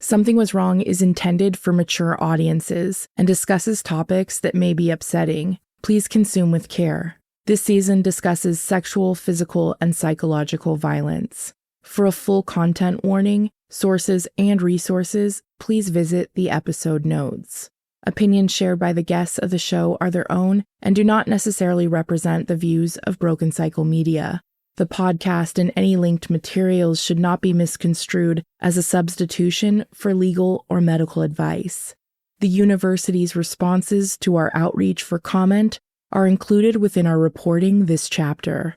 Something Was Wrong is intended for mature audiences and discusses topics that may be upsetting. Please consume with care. This season discusses sexual, physical, and psychological violence. For a full content warning, sources, and resources, please visit the episode notes. Opinions shared by the guests of the show are their own and do not necessarily represent the views of Broken Cycle Media. The podcast and any linked materials should not be misconstrued as a substitution for legal or medical advice. The university's responses to our outreach for comment are included within our reporting this chapter.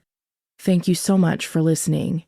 Thank you so much for listening.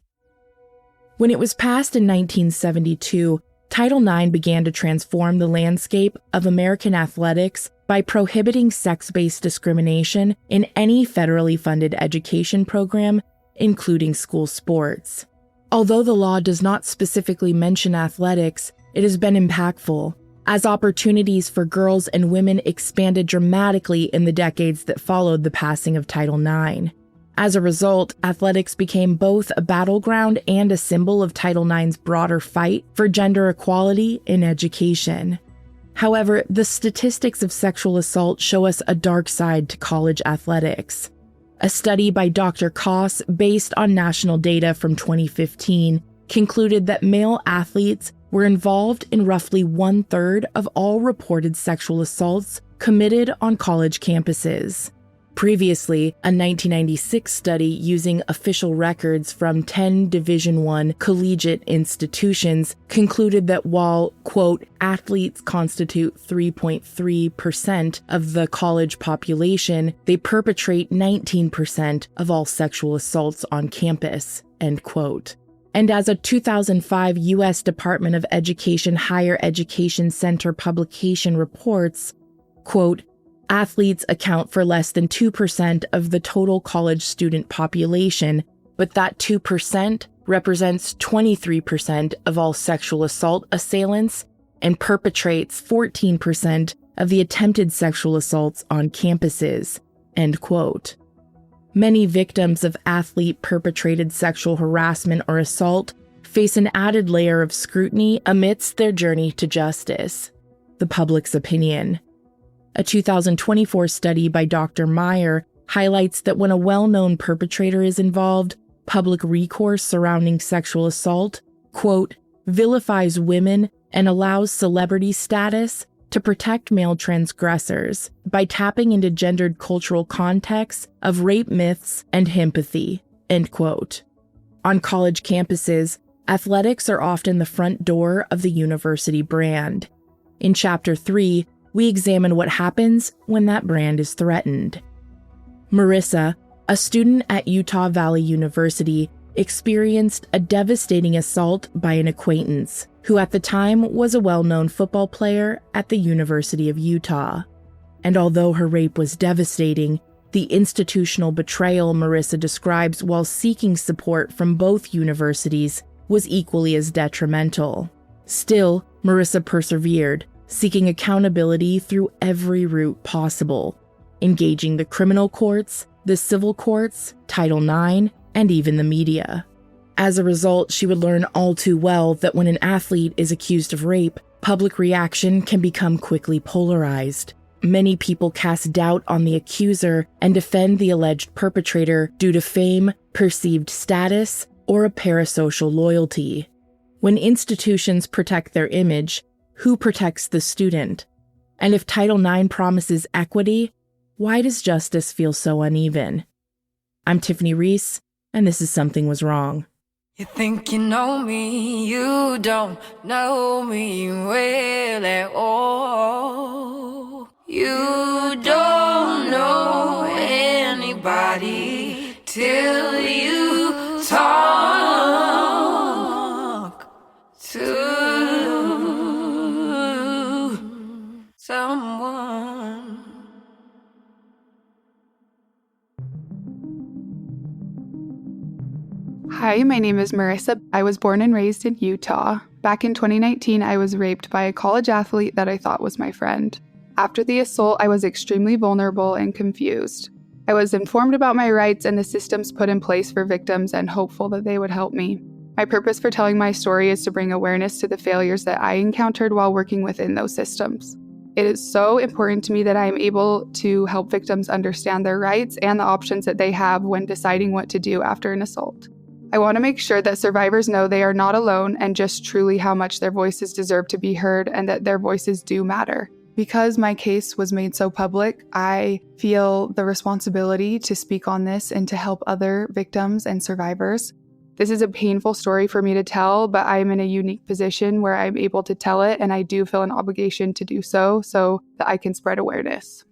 When it was passed in 1972, Title IX began to transform the landscape of American athletics by prohibiting sex-based discrimination in any federally funded education program, including school sports. Although the law does not specifically mention athletics, it has been impactful, as opportunities for girls and women expanded dramatically in the decades that followed the passing of Title IX. As a result, athletics became both a battleground and a symbol of Title IX's broader fight for gender equality in education. However, the statistics of sexual assault show us a dark side to college athletics. A study by Dr. Koss, based on national data from 2015, concluded that male athletes were involved in roughly 1/3 of all reported sexual assaults committed on college campuses. Previously, a 1996 study using official records from 10 Division I collegiate institutions concluded that while, quote, athletes constitute 3.3% of the college population, they perpetrate 19% of all sexual assaults on campus, end quote. And as a 2005 U.S. Department of Education Higher Education Center publication reports, quote, athletes account for less than 2% of the total college student population, but that 2% represents 23% of all sexual assault assailants and perpetrates 14% of the attempted sexual assaults on campuses, end quote. Many victims of athlete-perpetrated sexual harassment or assault face an added layer of scrutiny amidst their journey to justice, the public's opinion. A 2024 study by Dr. Meyer highlights that when a well-known perpetrator is involved, public recourse surrounding sexual assault, quote, vilifies women and allows celebrity status to protect male transgressors by tapping into gendered cultural contexts of rape myths and empathy, end quote. On college campuses, athletics are often the front door of the university brand. In Chapter 3, we examine what happens when that brand is threatened. Marissa, a student at Utah Valley University, experienced a devastating assault by an acquaintance, who at the time was a well-known football player at the University of Utah. And although her rape was devastating, the institutional betrayal Marissa describes while seeking support from both universities was equally as detrimental. Still, Marissa persevered, seeking accountability through every route possible, engaging the criminal courts, the civil courts, Title IX, and even the media. As a result, she would learn all too well that when an athlete is accused of rape, public reaction can become quickly polarized. Many people cast doubt on the accuser and defend the alleged perpetrator due to fame, perceived status, or a parasocial loyalty. When institutions protect their image, who protects the student? And if Title IX promises equity, why does justice feel so uneven? I'm Tiffany Reese, and this is Something Was Wrong. You think you know me, you don't know me well at all. You don't know anybody till you talk to someone. Hi, my name is Marissa. I was born and raised in Utah. Back in 2019, I was raped by a college athlete that I thought was my friend. After the assault, I was extremely vulnerable and confused. I was informed about my rights and the systems put in place for victims and hopeful that they would help me. My purpose for telling my story is to bring awareness to the failures that I encountered while working within those systems. It is so important to me that I am able to help victims understand their rights and the options that they have when deciding what to do after an assault. I want to make sure that survivors know they are not alone and just truly how much their voices deserve to be heard and that their voices do matter. Because my case was made so public, I feel the responsibility to speak on this and to help other victims and survivors. This is a painful story for me to tell, but I am in a unique position where I'm able to tell it, and I do feel an obligation to do so that I can spread awareness.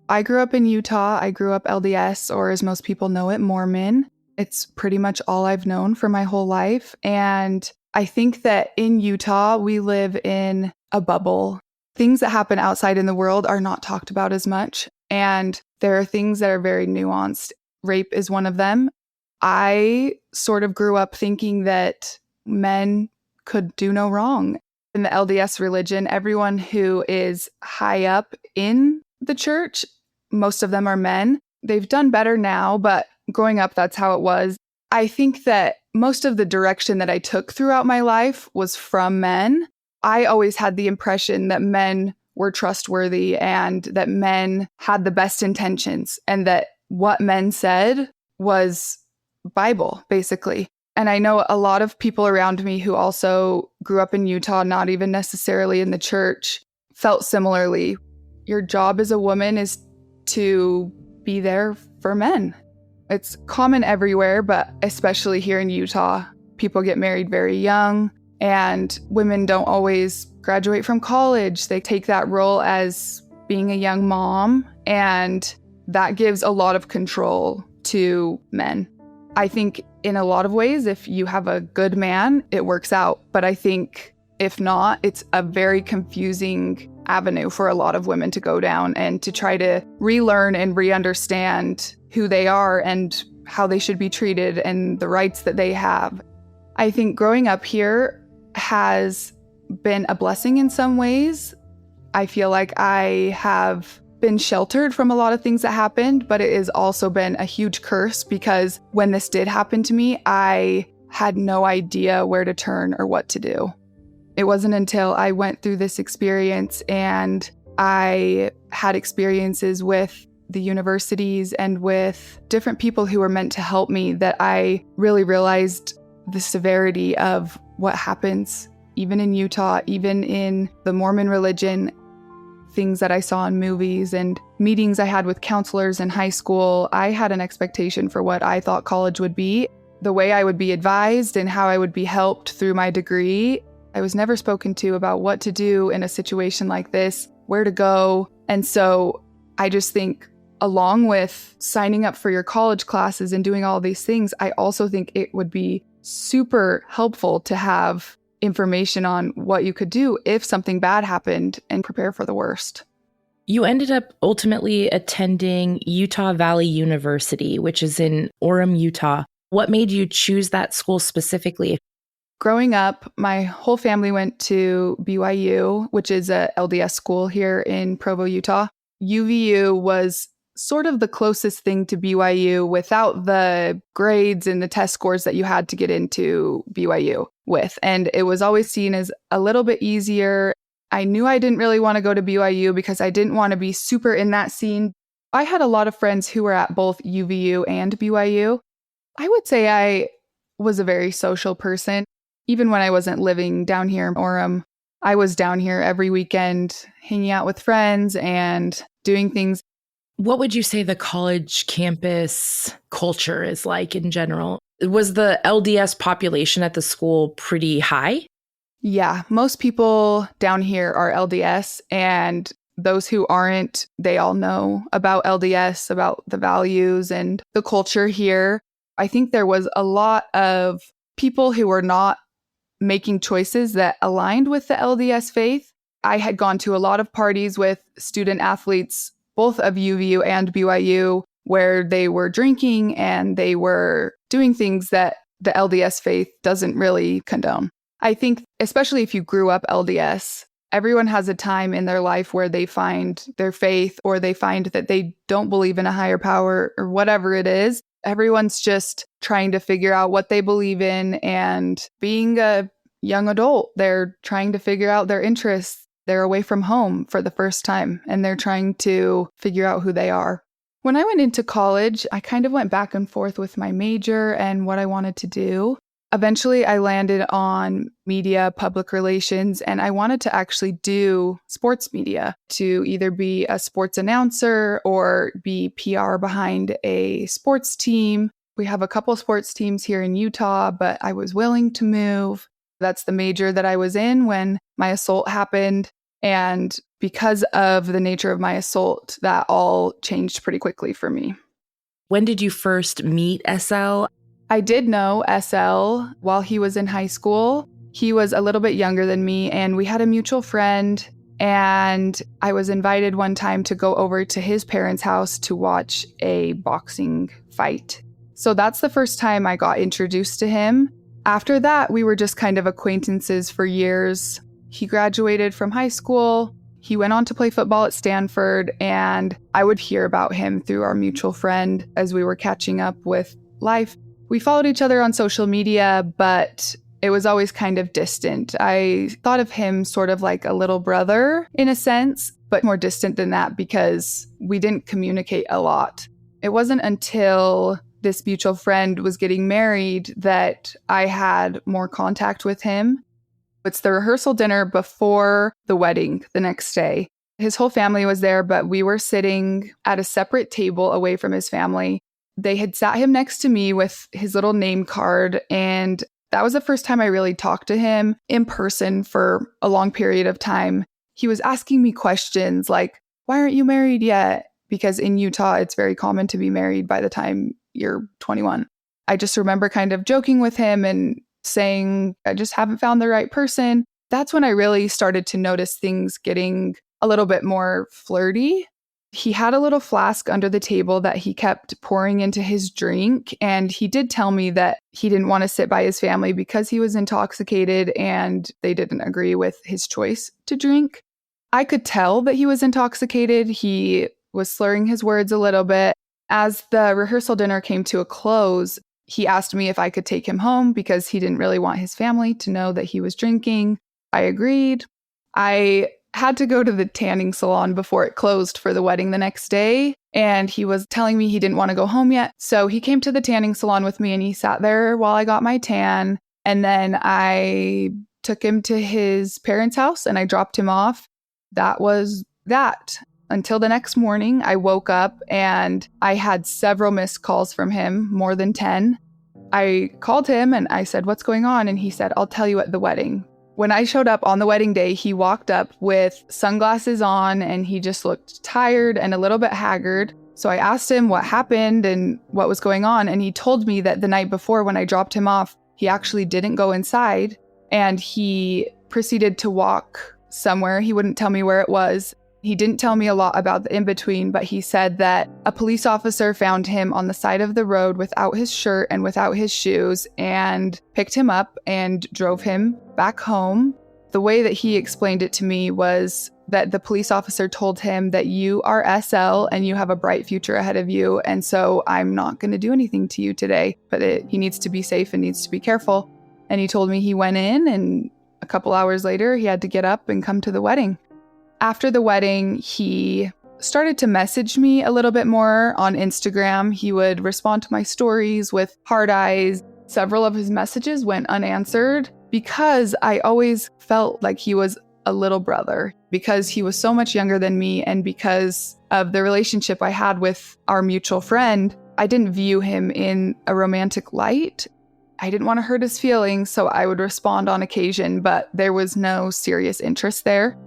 I grew up in Utah. I grew up LDS, or as most people know it, Mormon. It's pretty much all I've known for my whole life. And I think that in Utah, we live in a bubble. Things that happen outside in the world are not talked about as much. And there are things that are very nuanced. Rape is one of them. I sort of grew up thinking that men could do no wrong. In the LDS religion, everyone who is high up in the church, most of them are men. They've done better now, but growing up, that's how it was. I think that most of the direction that I took throughout my life was from men. I always had the impression that men were trustworthy and that men had the best intentions and that what men said was Bible, basically. And I know a lot of people around me who also grew up in Utah, not even necessarily in the church, felt similarly. Your job as a woman is to be there for men. It's common everywhere, but especially here in Utah, people get married very young and women don't always graduate from college. They take that role as being a young mom, and that gives a lot of control to men. I think in a lot of ways, if you have a good man, it works out. But I think if not, it's a very confusing avenue for a lot of women to go down and to try to relearn and re-understand who they are and how they should be treated and the rights that they have. I think growing up here has been a blessing in some ways. I feel like I have been sheltered from a lot of things that happened, but it has also been a huge curse because when this did happen to me, I had no idea where to turn or what to do. It wasn't until I went through this experience and I had experiences with the universities and with different people who were meant to help me that I really realized the severity of what happens, even in Utah, even in the Mormon religion. Things that I saw in movies and meetings I had with counselors in high school, I had an expectation for what I thought college would be, the way I would be advised and how I would be helped through my degree. I was never spoken to about what to do in a situation like this, where to go. And so I just think along with signing up for your college classes and doing all these things, I also think it would be super helpful to have information on what you could do if something bad happened and prepare for the worst. You ended up ultimately attending Utah Valley University, which is in Orem, Utah. What made you choose that school specifically? Growing up, my whole family went to BYU, which is a LDS school here in Provo, Utah. UVU was sort of the closest thing to BYU without the grades and the test scores that you had to get into BYU with. And it was always seen as a little bit easier. I knew I didn't really want to go to BYU because I didn't want to be super in that scene. I had a lot of friends who were at both UVU and BYU. I would say I was a very social person. Even when I wasn't living down here in Orem, I was down here every weekend, hanging out with friends and doing things. What would you say the college campus culture is like in general? Was the LDS population at the school pretty high? Yeah, most people down here are LDS, and those who aren't, they all know about LDS, about the values and the culture here. I think there was a lot of people who were not making choices that aligned with the LDS faith. I had gone to a lot of parties with student athletes, both of UVU and BYU, where they were drinking and they were doing things that the LDS faith doesn't really condone. I think, especially if you grew up LDS, everyone has a time in their life where they find their faith or they find that they don't believe in a higher power or whatever it is. Everyone's just trying to figure out what they believe in, and being a young adult, they're trying to figure out their interests. They're away from home for the first time, and they're trying to figure out who they are. When I went into college, I kind of went back and forth with my major and what I wanted to do. Eventually, I landed on media, public relations, and I wanted to actually do sports media, to either be a sports announcer or be PR behind a sports team. We have a couple sports teams here in Utah, but I was willing to move. That's the major that I was in when my assault happened. And because of the nature of my assault, that all changed pretty quickly for me. When did you first meet SL? I did know SL while he was in high school. He was a little bit younger than me, and we had a mutual friend. And I was invited one time to go over to his parents' house to watch a boxing fight. So that's the first time I got introduced to him. After that, we were just kind of acquaintances for years. He graduated from high school. He went on to play football at Stanford, and I would hear about him through our mutual friend as we were catching up with life. We followed each other on social media, but it was always kind of distant. I thought of him sort of like a little brother in a sense, but more distant than that because we didn't communicate a lot. It wasn't until this mutual friend was getting married that I had more contact with him. It's the rehearsal dinner before the wedding the next day. His whole family was there, but we were sitting at a separate table away from his family. They had sat him next to me with his little name card, and that was the first time I really talked to him in person for a long period of time. He was asking me questions like, why aren't you married yet? Because in Utah, it's very common to be married by the time you're 21. I just remember kind of joking with him and saying, I just haven't found the right person. That's when I really started to notice things getting a little bit more flirty. He had a little flask under the table that he kept pouring into his drink. And he did tell me that he didn't want to sit by his family because he was intoxicated and they didn't agree with his choice to drink. I could tell that he was intoxicated. He was slurring his words a little bit. As the rehearsal dinner came to a close, he asked me if I could take him home because he didn't really want his family to know that he was drinking. I agreed. I had to go to the tanning salon before it closed for the wedding the next day, and he was telling me he didn't want to go home yet. So he came to the tanning salon with me and he sat there while I got my tan, and then I took him to his parents' house and I dropped him off. That was that. Until the next morning, I woke up and I had several missed calls from him, more than 10. I called him and I said, what's going on? And he said, I'll tell you at the wedding. When I showed up on the wedding day, he walked up with sunglasses on and he just looked tired and a little bit haggard. So I asked him what happened and what was going on. And he told me that the night before when I dropped him off, he actually didn't go inside and he proceeded to walk somewhere. He wouldn't tell me where it was. He didn't tell me a lot about the in-between, but he said that a police officer found him on the side of the road without his shirt and without his shoes and picked him up and drove him back home. The way that he explained it to me was that the police officer told him that you are SL and you have a bright future ahead of you, and so I'm not going to do anything to you today, but he needs to be safe and needs to be careful. And he told me he went in, and a couple hours later, he had to get up and come to the wedding. After the wedding, he started to message me a little bit more on Instagram. He would respond to my stories with heart eyes. Several of his messages went unanswered because I always felt like he was a little brother because he was so much younger than me, and because of the relationship I had with our mutual friend, I didn't view him in a romantic light. I didn't want to hurt his feelings, so I would respond on occasion, but there was no serious interest there.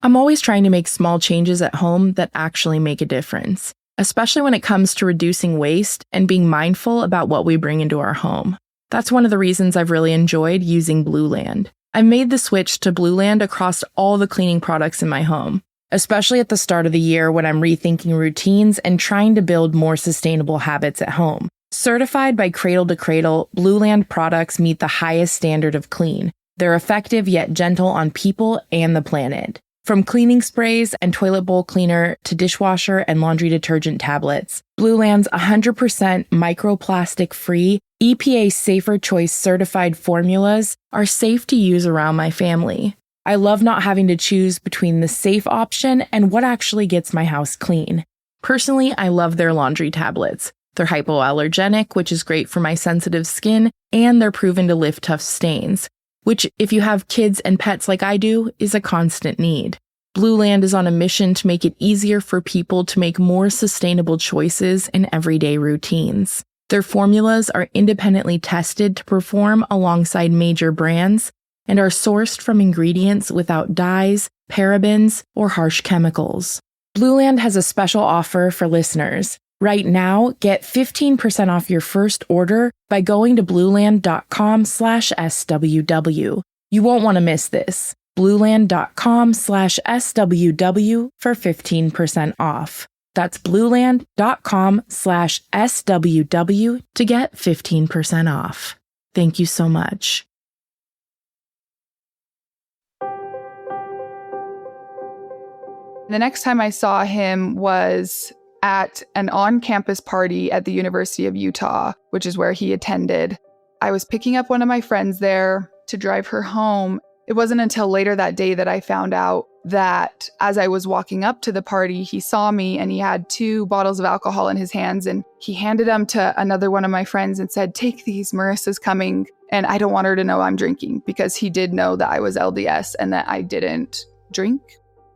I'm always trying to make small changes at home that actually make a difference, especially when it comes to reducing waste and being mindful about what we bring into our home. That's one of the reasons I've really enjoyed using Blueland. I've made the switch to Blueland across all the cleaning products in my home, especially at the start of the year when I'm rethinking routines and trying to build more sustainable habits at home. Certified by Cradle to Cradle, Blueland products meet the highest standard of clean. They're effective yet gentle on people and the planet. From cleaning sprays and toilet bowl cleaner to dishwasher and laundry detergent tablets, Blue Land's 100% microplastic-free, EPA Safer Choice certified formulas are safe to use around my family. I love not having to choose between the safe option and what actually gets my house clean. Personally, I love their laundry tablets. They're hypoallergenic, which is great for my sensitive skin, and they're proven to lift tough stains, which, if you have kids and pets like I do, is a constant need. Blue Land is on a mission to make it easier for people to make more sustainable choices in everyday routines. Their formulas are independently tested to perform alongside major brands and are sourced from ingredients without dyes, parabens, or harsh chemicals. Blue Land has a special offer for listeners. Right now, get 15% off your first order by going to blueland.com/SWW. You won't want to miss this. blueland.com/SWW for 15% off. That's blueland.com/SWW to get 15% off. Thank you so much. The next time I saw him was at an on-campus party at the University of Utah, which is where he attended. I was picking up one of my friends there to drive her home. It wasn't until later that day that I found out that as I was walking up to the party, he saw me and he had 2 bottles of alcohol in his hands and he handed them to another one of my friends and said, "Take these, Marissa's coming." And I don't want her to know I'm drinking, because he did know that I was LDS and that I didn't drink.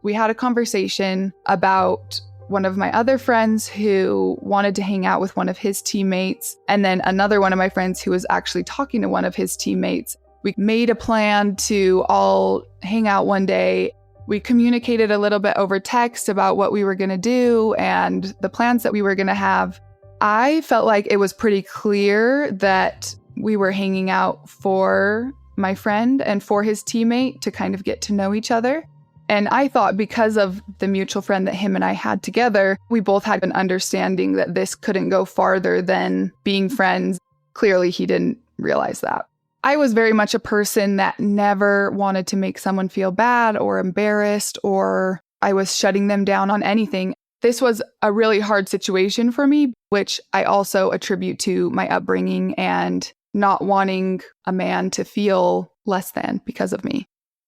We had a conversation about one of my other friends who wanted to hang out with one of his teammates, and then another one of my friends who was actually talking to one of his teammates. We made a plan to all hang out one day. We communicated a little bit over text about what we were going to do and the plans that we were going to have. I felt like it was pretty clear that we were hanging out for my friend and for his teammate to kind of get to know each other. And I thought, because of the mutual friend that him and I had together, we both had an understanding that this couldn't go farther than being friends. Clearly, he didn't realize that. I was very much a person that never wanted to make someone feel bad or embarrassed, or I was shutting them down on anything. This was a really hard situation for me, which I also attribute to my upbringing and not wanting a man to feel less than because of me.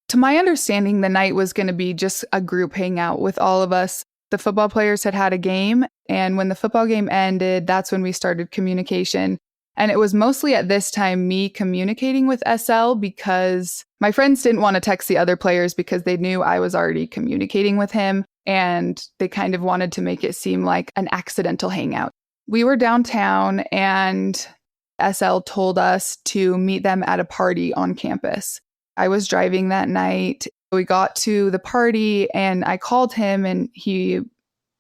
To my understanding, the night was going to be just a group hangout with all of us. The football players had had a game, and when the football game ended, that's when we started communication. And it was mostly at this time me communicating with SL, because my friends didn't want to text the other players because they knew I was already communicating with him, and they kind of wanted to make it seem like an accidental hangout. We were downtown, and SL told us to meet them at a party on campus. I was driving that night. We got to the party and I called him and he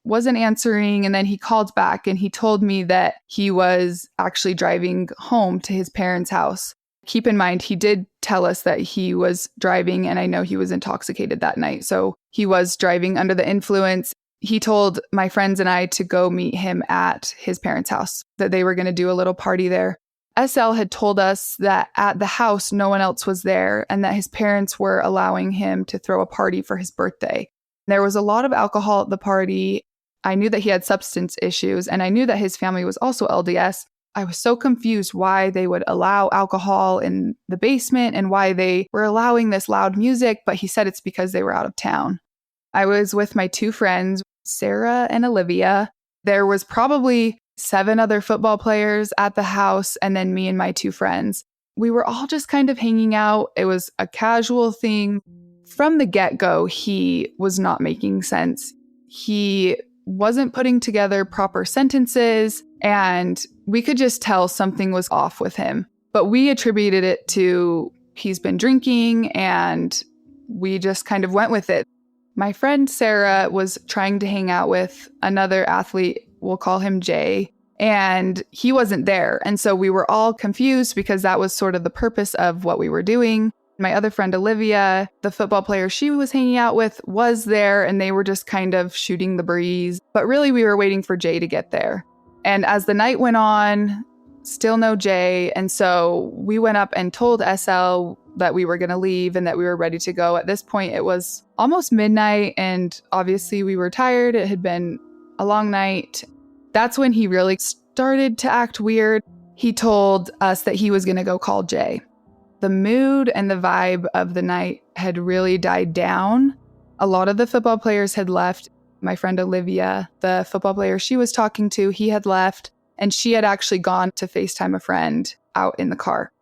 wasn't answering. And then he called back and he told me that he was actually driving home to his parents' house. Keep in mind, he did tell us that he was driving, and I know he was intoxicated that night. So he was driving under the influence. He told my friends and I to go meet him at his parents' house, that they were going to do a little party there. SL had told us that at the house, no one else was there and that his parents were allowing him to throw a party for his birthday. There was a lot of alcohol at the party. I knew that he had substance issues, and I knew that his family was also LDS. I was so confused why they would allow alcohol in the basement and why they were allowing this loud music, but he said it's because they were out of town. I was with my 2 friends, Sarah and Olivia. There was probably 7 other football players at the house, and then me and my 2 friends. We were all just kind of hanging out. It was a casual thing. From the get-go, he was not making sense. He wasn't putting together proper sentences, and we could just tell something was off with him. But we attributed it to he's been drinking, and we just kind of went with it. My friend Sarah was trying to hang out with another athlete, we'll call him Jay, and he wasn't there. And so we were all confused because that was sort of the purpose of what we were doing. My other friend Olivia, the football player she was hanging out with, was there, and they were just kind of shooting the breeze. But really, we were waiting for Jay to get there. And as the night went on, still no Jay. And so we went up and told SL that we were going to leave and that we were ready to go. At this point, it was almost midnight, and obviously we were tired. It had been a long night. That's when he really started to act weird. He told us that he was going to go call Jay. The mood and the vibe of the night had really died down. A lot of the football players had left. My friend Olivia, the football player she was talking to, he had left, and she had actually gone to FaceTime a friend out in the car.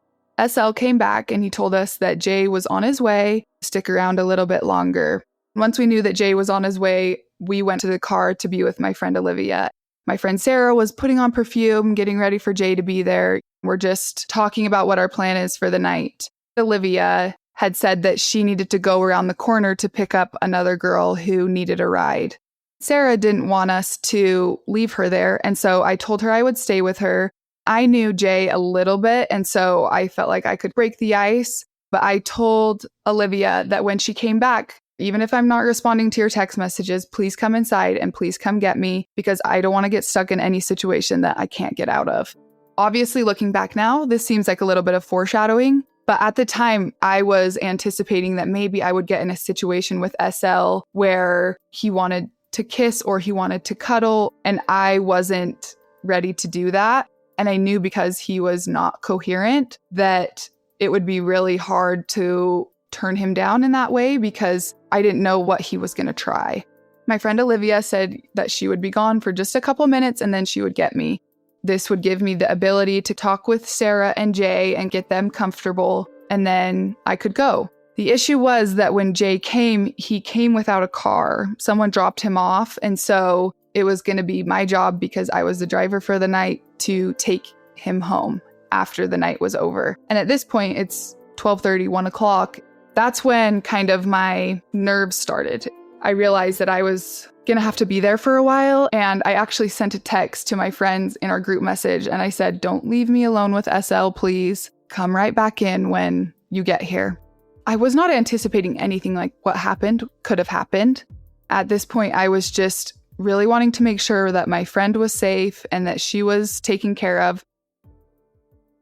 SL came back and he told us that Jay was on his way, stick around a little bit longer. Once we knew that Jay was on his way, we went to the car to be with my friend Olivia. My friend Sarah was putting on perfume, getting ready for Jay to be there. We're just talking about what our plan is for the night. Olivia had said that she needed to go around the corner to pick up another girl who needed a ride. Sarah didn't want us to leave her there, and so I told her I would stay with her. I knew Jay a little bit, and so I felt like I could break the ice, but I told Olivia that when she came back, even if I'm not responding to your text messages, please come inside and please come get me, because I don't want to get stuck in any situation that I can't get out of. Obviously, looking back now, this seems like a little bit of foreshadowing, but at the time, I was anticipating that maybe I would get in a situation with SL where he wanted to kiss or he wanted to cuddle, and I wasn't ready to do that. And I knew because he was not coherent that it would be really hard to turn him down in that way because I didn't know what he was going to try. My friend Olivia said that she would be gone for just a couple minutes and then she would get me. This would give me the ability to talk with Sarah and Jay and get them comfortable, and then I could go. The issue was that when Jay came, he came without a car. Someone dropped him off, and so it was going to be my job, because I was the driver for the night, to take him home after the night was over. And at this point, it's 12:30, 1 o'clock. That's when kind of my nerves started. I realized that I was going to have to be there for a while, and I actually sent a text to my friends in our group message, and I said, "Don't leave me alone with SL, please. Come right back in when you get here." I was not anticipating anything like what happened could have happened. At this point, I was just really wanting to make sure that my friend was safe and that she was taken care of.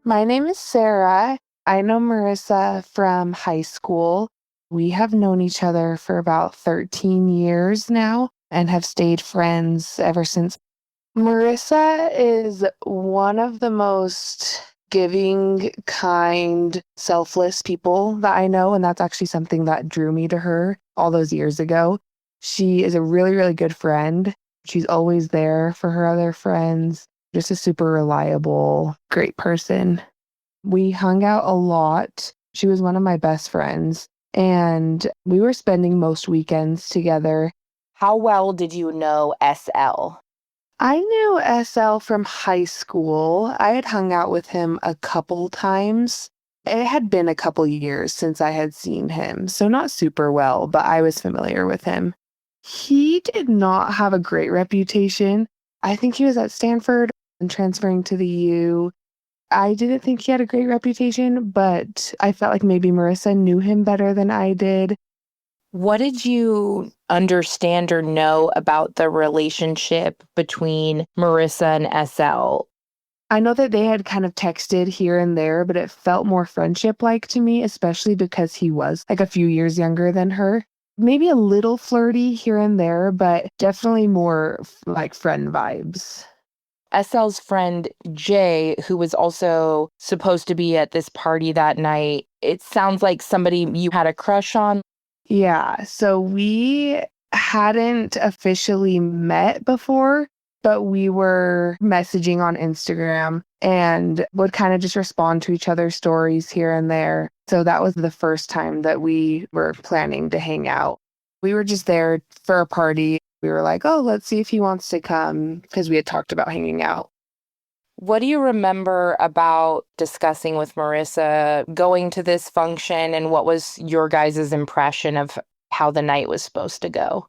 My name is Sarah. I know Marissa from high school. We have known each other for about 13 years now and have stayed friends ever since. Marissa is one of the most giving, kind, selfless people that I know, and that's actually something that drew me to her all those years ago. She is a really, really good friend. She's always there for her other friends. Just a super reliable, great person. We hung out a lot. She was one of my best friends, and we were spending most weekends together. How well did you know SL? I knew SL from high school. I had hung out with him a couple times. It had been a couple years since I had seen him, so not super well, but I was familiar with him. He did not have a great reputation. I think he was at Stanford and transferring to the U. I didn't think he had a great reputation, but I felt like maybe Marissa knew him better than I did. What did you understand or know about the relationship between Marissa and SL? I know that they had kind of texted here and there, but it felt more friendship-like to me, especially because he was like a few years younger than her. Maybe a little flirty here and there, but definitely more like friend vibes. SL's friend Jay, who was also supposed to be at this party that night, it sounds like somebody you had a crush on. Yeah, so we hadn't officially met before, but we were messaging on Instagram and would kind of just respond to each other's stories here and there. So that was the first time that we were planning to hang out. We were just there for a party. We were like, oh, let's see if he wants to come, because we had talked about hanging out. What do you remember about discussing with Marissa, going to this function, and what was your guys' impression of how the night was supposed to go?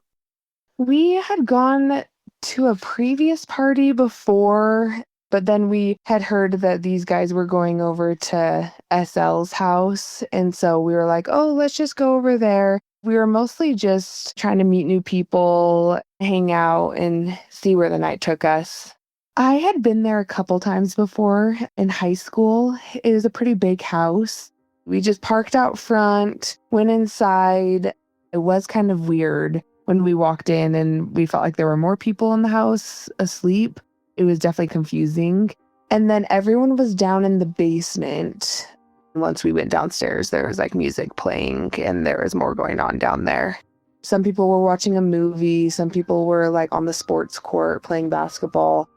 We had gone to a previous party before, but then we had heard that these guys were going over to SL's house. And so we were like, oh, let's just go over there. We were mostly just trying to meet new people, hang out, and see where the night took us. I had been there a couple times before in high school. It was a pretty big house. We just parked out front, went inside. It was kind of weird when we walked in and we felt like there were more people in the house asleep. It was definitely confusing. And then everyone was down in the basement. Once we went downstairs, there was like music playing and there was more going on down there. Some people were watching a movie. Some people were like on the sports court playing basketball.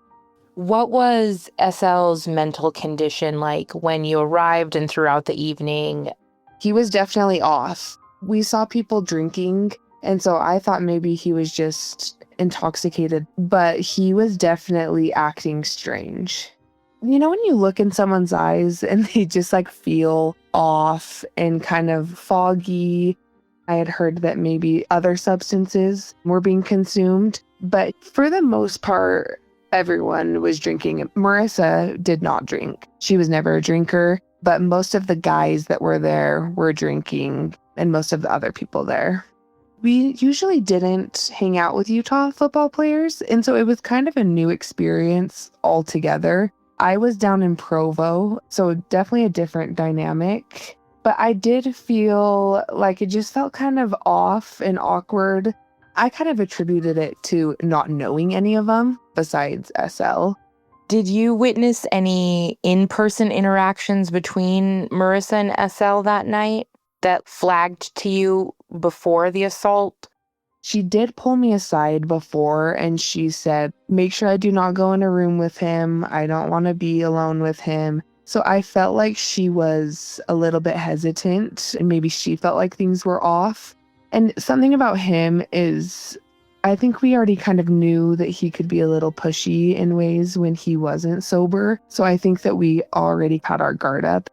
What was SL's mental condition like when you arrived and throughout the evening? He was definitely off. We saw people drinking, and so I thought maybe he was just intoxicated, but he was definitely acting strange. You know, when you look in someone's eyes and they just like feel off and kind of foggy. I had heard that maybe other substances were being consumed, but for the most part, everyone was drinking. Marissa did not drink. She was never a drinker, but most of the guys that were there were drinking and most of the other people there. We usually didn't hang out with Utah football players, and so it was kind of a new experience altogether. I was down in Provo, so definitely a different dynamic, but I did feel like it just felt kind of off and awkward. I kind of attributed it to not knowing any of them besides SL. Did you witness any in-person interactions between Marissa and SL that night that flagged to you before the assault? She did pull me aside before and she said, make sure I do not go in a room with him. I don't want to be alone with him. So I felt like she was a little bit hesitant and maybe she felt like things were off. And something about him is, I think we already kind of knew that he could be a little pushy in ways when he wasn't sober. So I think that we already had our guard up.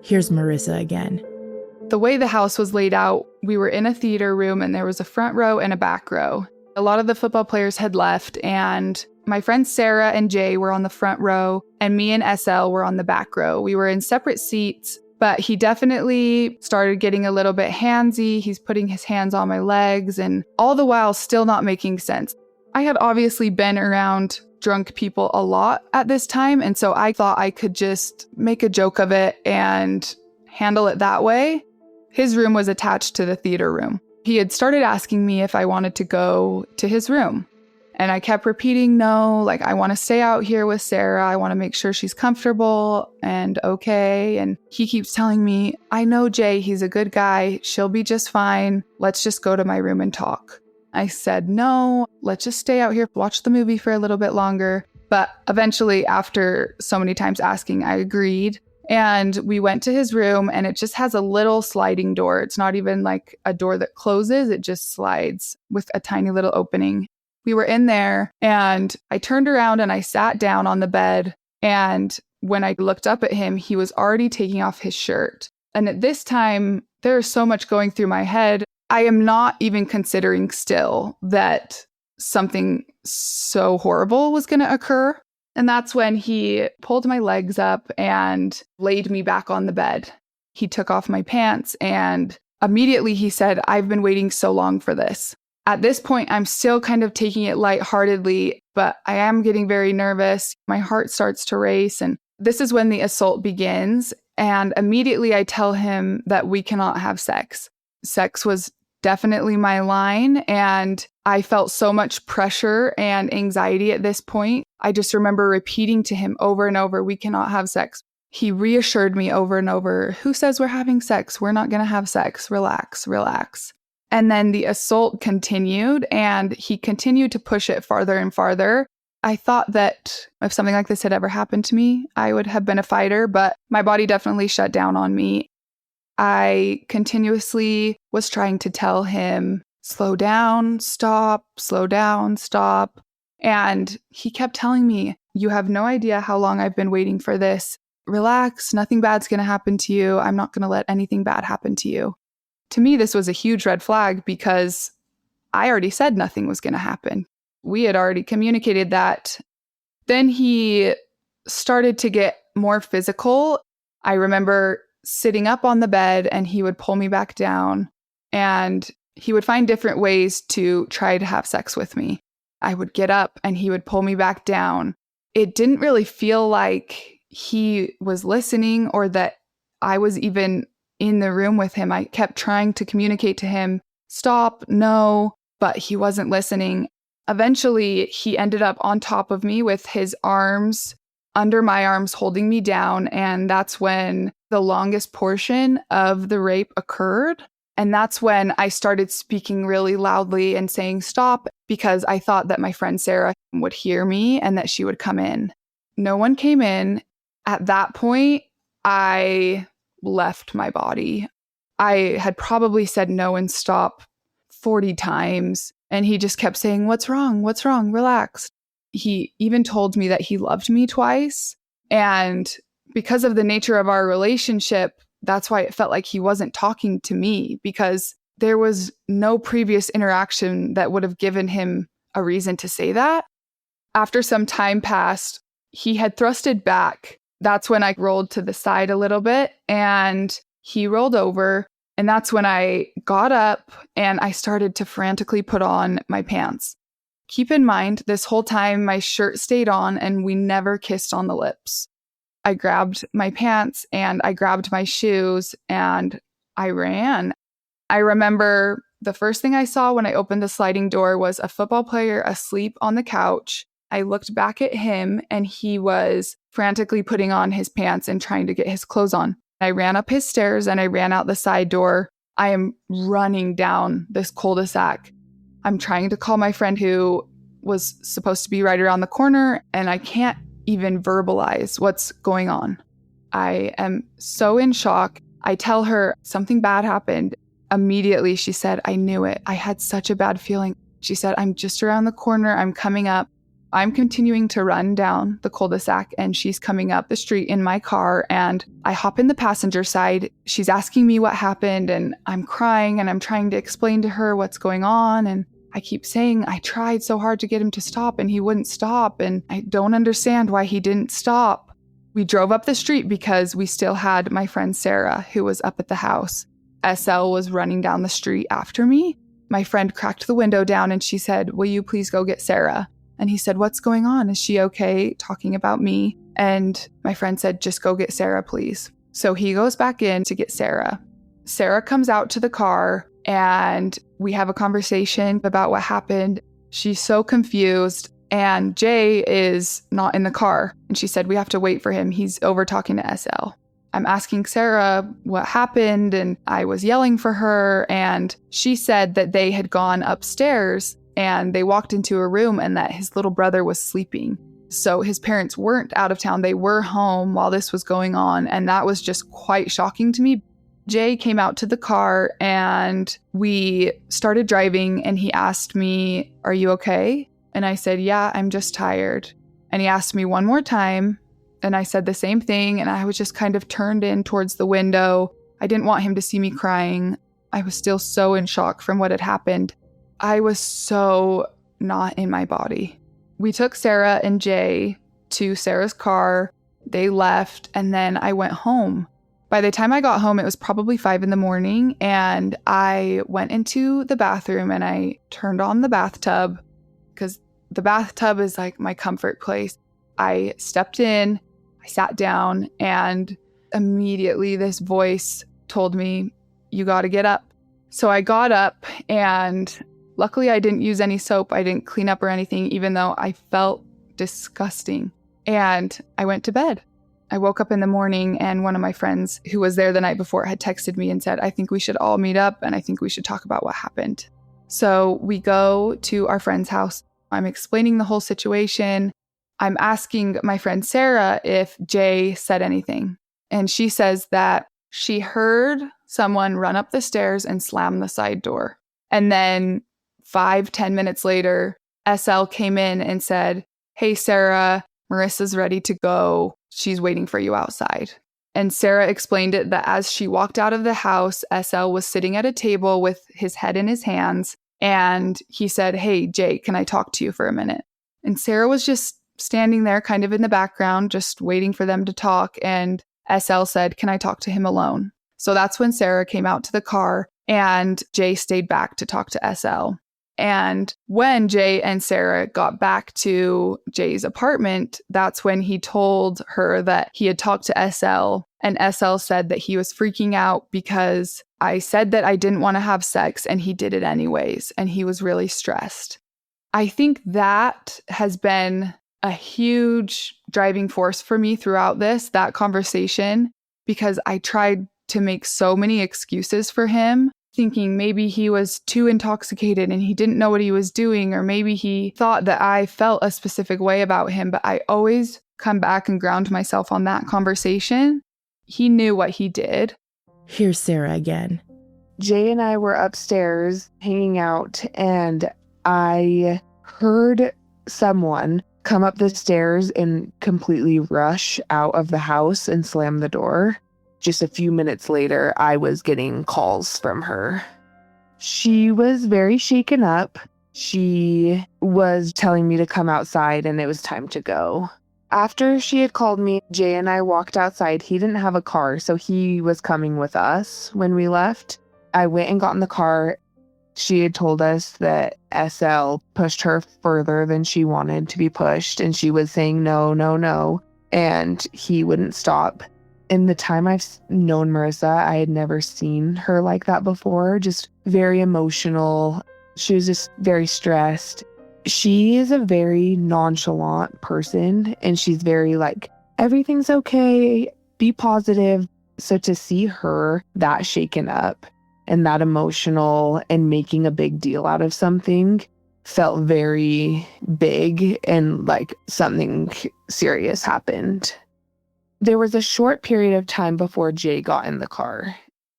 Here's Marissa again. The way the house was laid out, we were in a theater room and there was a front row and a back row. A lot of the football players had left and my friends Sarah and Jay were on the front row and me and SL were on the back row. We were in separate seats, but he definitely started getting a little bit handsy. He's putting his hands on my legs and all the while still not making sense. I had obviously been around drunk people a lot at this time, and so I thought I could just make a joke of it and handle it that way. His room was attached to the theater room. He had started asking me if I wanted to go to his room. And I kept repeating, no, like I want to stay out here with Sarah. I want to make sure she's comfortable and okay. And he keeps telling me, I know Jay, he's a good guy. She'll be just fine. Let's just go to my room and talk. I said, no, let's just stay out here, watch the movie for a little bit longer. But eventually, after so many times asking, I agreed. And we went to his room and it just has a little sliding door. It's not even like a door that closes. It just slides with a tiny little opening. We were in there and I turned around and I sat down on the bed. And when I looked up at him, he was already taking off his shirt. And at this time, there is so much going through my head. I am not even considering still that something so horrible was going to occur. And that's when he pulled my legs up and laid me back on the bed. He took off my pants and immediately he said, I've been waiting so long for this. At this point, I'm still kind of taking it lightheartedly, but I am getting very nervous. My heart starts to race. And this is when the assault begins. And immediately I tell him that we cannot have sex. Sex was definitely my line. And I felt so much pressure and anxiety at this point. I just remember repeating to him over and over, we cannot have sex. He reassured me over and over, who says we're having sex? We're not going to have sex. Relax, relax. And then the assault continued and he continued to push it farther and farther. I thought that if something like this had ever happened to me, I would have been a fighter, but my body definitely shut down on me. I continuously was trying to tell him, slow down, stop, slow down, stop. And he kept telling me, you have no idea how long I've been waiting for this. Relax, nothing bad's going to happen to you. I'm not going to let anything bad happen to you. To me, this was a huge red flag because I already said nothing was going to happen. We had already communicated that. Then he started to get more physical. I remember sitting up on the bed and he would pull me back down and he would find different ways to try to have sex with me. I would get up and he would pull me back down. It didn't really feel like he was listening or that I was even in the room with him. I kept trying to communicate to him, stop, no, but he wasn't listening. Eventually, he ended up on top of me with his arms under my arms holding me down. And that's when the longest portion of the rape occurred. And that's when I started speaking really loudly and saying stop, because I thought that my friend Sarah would hear me and that she would come in. No one came in. At that point, I left my body. I had probably said no and stop 40 times. And he just kept saying, what's wrong? What's wrong? Relax. He even told me that he loved me twice. And because of the nature of our relationship, that's why it felt like he wasn't talking to me, because there was no previous interaction that would have given him a reason to say that. After some time passed, he had thrusted back. That's when I rolled to the side a little bit and he rolled over. And that's when I got up and I started to frantically put on my pants. Keep in mind, this whole time my shirt stayed on and we never kissed on the lips. I grabbed my pants and I grabbed my shoes and I ran. I remember the first thing I saw when I opened the sliding door was a football player asleep on the couch. I looked back at him and he was frantically putting on his pants and trying to get his clothes on. I ran up his stairs and I ran out the side door. I am running down this cul-de-sac. I'm trying to call my friend who was supposed to be right around the corner, and I can't even verbalize what's going on. I am so in shock. I tell her something bad happened. Immediately, she said, I knew it. I had such a bad feeling. She said, I'm just around the corner. I'm coming up. I'm continuing to run down the cul-de-sac and she's coming up the street in my car and I hop in the passenger side. She's asking me what happened and I'm crying and I'm trying to explain to her what's going on. And I keep saying I tried so hard to get him to stop and he wouldn't stop. And I don't understand why he didn't stop. We drove up the street because we still had my friend Sarah, who was up at the house. SL was running down the street after me. My friend cracked the window down and she said, will you please go get Sarah? And he said, what's going on? Is she okay? Talking about me. And my friend said, just go get Sarah, please. So he goes back in to get Sarah. Sarah comes out to the car and we have a conversation about what happened. She's so confused and Jay is not in the car. And she said, we have to wait for him. He's over talking to SL. I'm asking Sarah what happened and I was yelling for her. And she said that they had gone upstairs and they walked into a room and that his little brother was sleeping. So his parents weren't out of town. They were home while this was going on. And that was just quite shocking to me. Jay came out to the car and we started driving and he asked me, are you okay? And I said, yeah, I'm just tired. And he asked me one more time and I said the same thing. And I was just kind of turned in towards the window. I didn't want him to see me crying. I was still so in shock from what had happened. I was so not in my body. We took Sarah and Jay to Sarah's car. They left, and then I went home. By the time I got home, it was probably 5 a.m, and I went into the bathroom and I turned on the bathtub because the bathtub is like my comfort place. I stepped in, I sat down, and immediately this voice told me, you got to get up. So I got up and luckily, I didn't use any soap. I didn't clean up or anything, even though I felt disgusting. And I went to bed. I woke up in the morning and one of my friends who was there the night before had texted me and said, I think we should all meet up and I think we should talk about what happened. So we go to our friend's house. I'm explaining the whole situation. I'm asking my friend Sarah if Jay said anything. And she says that she heard someone run up the stairs and slam the side door. And then 5-10 minutes later, SL came in and said, hey, Sarah, Marissa's ready to go. She's waiting for you outside. And Sarah explained it that as she walked out of the house, SL was sitting at a table with his head in his hands. And he said, hey, Jay, can I talk to you for a minute? And Sarah was just standing there kind of in the background, just waiting for them to talk. And SL said, can I talk to him alone? So that's when Sarah came out to the car and Jay stayed back to talk to SL. And when Jay and Sarah got back to Jay's apartment, that's when he told her that he had talked to SL, and SL said that he was freaking out because I said that I didn't want to have sex and he did it anyways, and he was really stressed. I think that has been a huge driving force for me throughout that conversation, because I tried to make so many excuses for him, thinking maybe he was too intoxicated and he didn't know what he was doing, or maybe he thought that I felt a specific way about him. But I always come back and ground myself on that conversation. He knew what he did. Here's Sarah again. Jay and I were upstairs hanging out, and I heard someone come up the stairs and completely rush out of the house and slam the door. Just a few minutes later, I was getting calls from her. She was very shaken up. She was telling me to come outside and it was time to go. After she had called me, Jay and I walked outside. He didn't have a car, so he was coming with us when we left. I went and got in the car. She had told us that SL pushed her further than she wanted to be pushed, and she was saying no, no, no, and he wouldn't stop. In the time I've known Marissa, I had never seen her like that before, just very emotional. She was just very stressed. She is a very nonchalant person, and she's very like, everything's okay, be positive. So to see her that shaken up and that emotional and making a big deal out of something felt very big, and like something serious happened. There was a short period of time before Jay got in the car,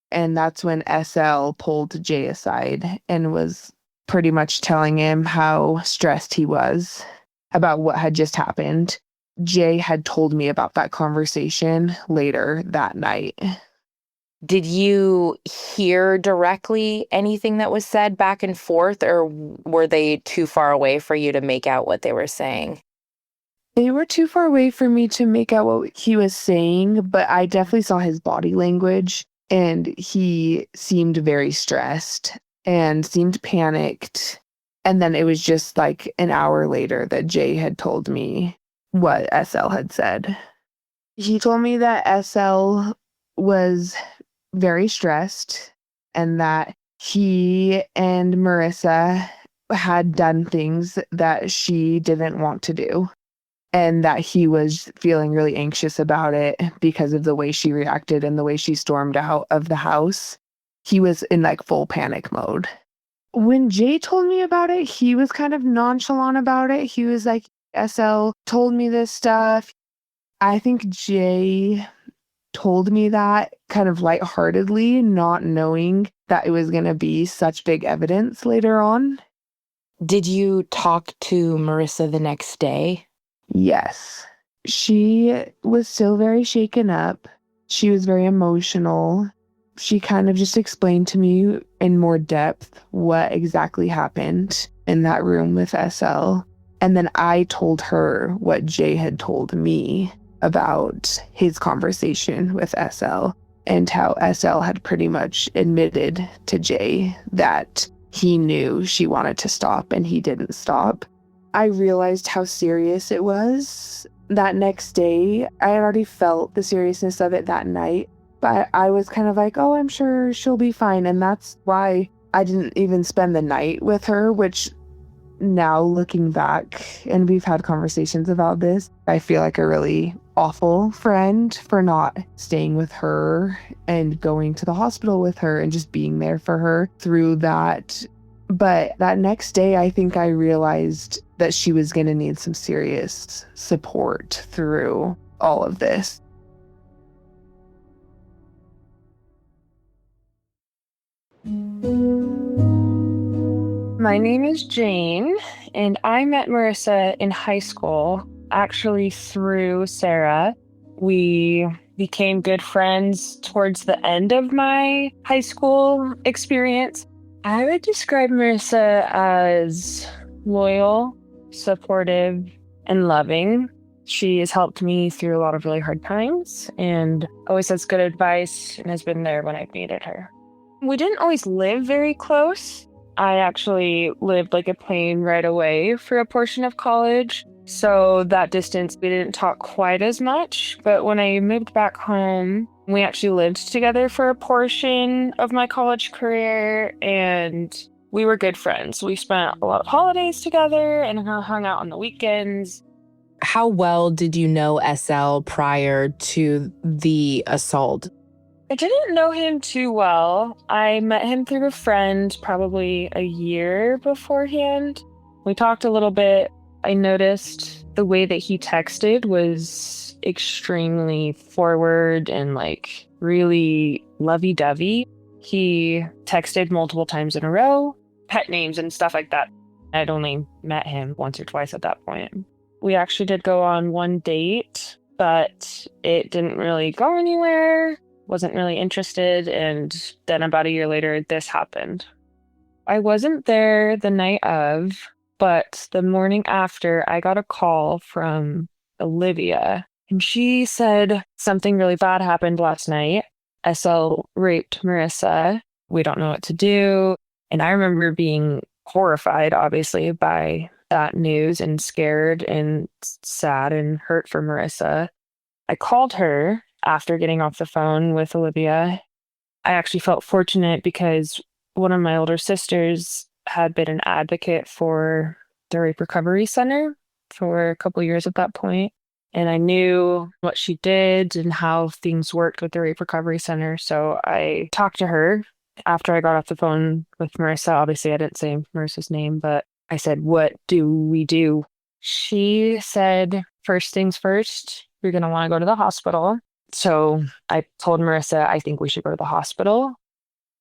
and that's when SL pulled Jay aside and was pretty much telling him how stressed he was about what had just happened. Jay had told me about that conversation later that night. Did you hear directly anything that was said back and forth, or were they too far away for you to make out what they were saying? They were too far away for me to make out what he was saying, but I definitely saw his body language, and he seemed very stressed and seemed panicked. And then it was just like an hour later that Jay had told me what SL had said. He told me that SL was very stressed and that he and Marissa had done things that she didn't want to do, and that he was feeling really anxious about it because of the way she reacted and the way she stormed out of the house. He was in like full panic mode. When Jay told me about it, he was kind of nonchalant about it. He was like, SL told me this stuff. I think Jay told me that kind of lightheartedly, not knowing that it was going to be such big evidence later on. Did you talk to Marissa the next day? Yes. She was still very shaken up. She was very emotional. She kind of just explained to me in more depth what exactly happened in that room with SL. And then I told her what Jay had told me about his conversation with SL, and how SL had pretty much admitted to Jay that he knew she wanted to stop and he didn't stop. I realized how serious it was that next day. I had already felt the seriousness of it that night, but I was kind of like, oh, I'm sure she'll be fine. And that's why I didn't even spend the night with her, which now looking back, and we've had conversations about this, I feel like a really awful friend for not staying with her and going to the hospital with her and just being there for her through that. But that next day, I think I realized that she was going to need some serious support through all of this. My name is Jane, and I met Marissa in high school, actually through Sarah. We became good friends towards the end of my high school experience. I would describe Marissa as loyal, supportive, and loving. She has helped me through a lot of really hard times and always has good advice and has been there when I've needed her. We didn't always live very close, I actually lived like a plane right away for a portion of college. So that distance, we didn't talk quite as much. But when I moved back home, we actually lived together for a portion of my college career, and we were good friends. We spent a lot of holidays together and hung out on the weekends. How well did you know SL prior to the assault? I didn't know him too well. I met him through a friend probably a year beforehand. We talked a little bit. I noticed the way that he texted was extremely forward and like really lovey-dovey. He texted multiple times in a row, pet names and stuff like that. I'd only met him once or twice at that point. We actually did go on one date, but it didn't really go anywhere. Wasn't really interested, and then about a year later, this happened. I wasn't there the night of, but the morning after, I got a call from Olivia, and she said something really bad happened last night. SL raped Marissa. We don't know what to do. And I remember being horrified, obviously, by that news and scared and sad and hurt for Marissa. I called her after getting off the phone with Olivia. I actually felt fortunate because one of my older sisters had been an advocate for the Rape Recovery Center for a couple years at that point. And I knew what she did and how things worked with the Rape Recovery Center. So I talked to her after I got off the phone with Marissa. Obviously, I didn't say Marissa's name, but I said, "What do we do?" She said, "First things first, you're going to want to go to the hospital." So I told Marissa, I think we should go to the hospital.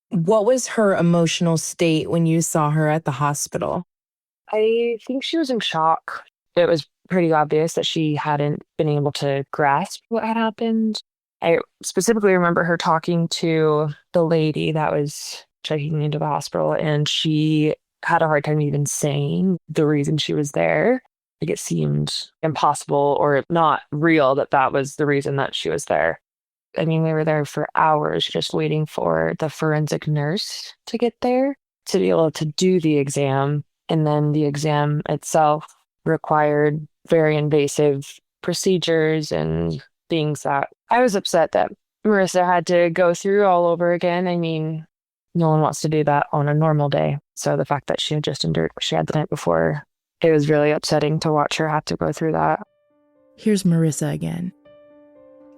What was her emotional state when you saw her at the hospital? I think she was in shock. It was pretty obvious that she hadn't been able to grasp what had happened. I specifically remember her talking to the lady that was checking into the hospital, and she had a hard time even saying the reason she was there. Like, it seemed impossible or not real that was the reason that she was there. I mean, we were there for hours just waiting for the forensic nurse to get there to be able to do the exam. And then the exam itself required very invasive procedures and things that I was upset that Marissa had to go through all over again. I mean, no one wants to do that on a normal day. So the fact that she had just endured what she had the night before, it was really upsetting to watch her have to go through that. Here's Marissa again.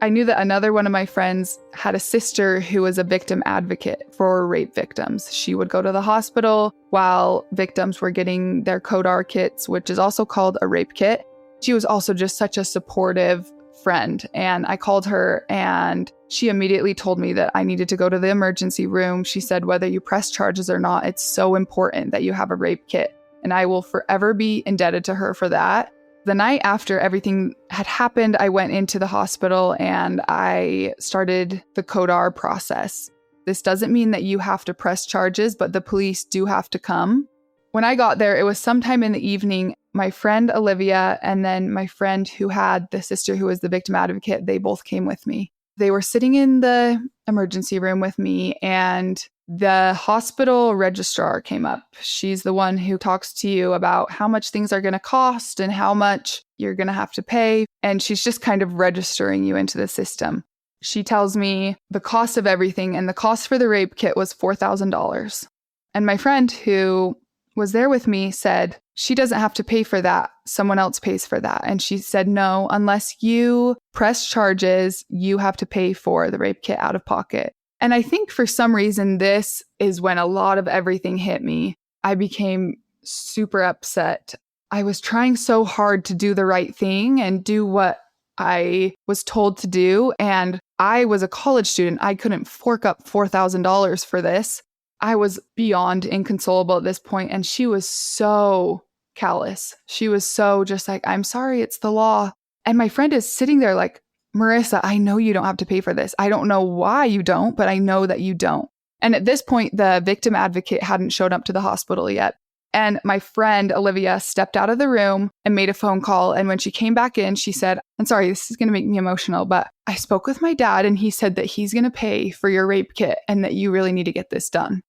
I knew that another one of my friends had a sister who was a victim advocate for rape victims. She would go to the hospital while victims were getting their CODAR kits, which is also called a rape kit. She was also just such a supportive friend. And I called her and she immediately told me that I needed to go to the emergency room. She said, whether you press charges or not, it's so important that you have a rape kit. And I will forever be indebted to her for that. The night after everything had happened, I went into the hospital and I started the CODAR process. This doesn't mean that you have to press charges, but the police do have to come. When I got there, it was sometime in the evening. My friend Olivia and then my friend who had the sister who was the victim advocate, they both came with me. They were sitting in the emergency room with me, and the hospital registrar came up. She's the one who talks to you about how much things are going to cost and how much you're going to have to pay. And she's just kind of registering you into the system. She tells me the cost of everything, and the cost for the rape kit was $4,000. And my friend who was there with me said, she doesn't have to pay for that. Someone else pays for that. And she said, no, unless you press charges, you have to pay for the rape kit out of pocket. And I think for some reason, this is when a lot of everything hit me. I became super upset. I was trying so hard to do the right thing and do what I was told to do. And I was a college student. I couldn't fork up $4,000 for this. I was beyond inconsolable at this point. And she was so callous. She was so just like, I'm sorry, it's the law. And my friend is sitting there like, Marissa, I know you don't have to pay for this. I don't know why you don't, but I know that you don't. And at this point, the victim advocate hadn't showed up to the hospital yet. And my friend, Olivia, stepped out of the room and made a phone call. And when she came back in, she said, I'm sorry, this is going to make me emotional, but I spoke with my dad and he said that he's going to pay for your rape kit and that you really need to get this done.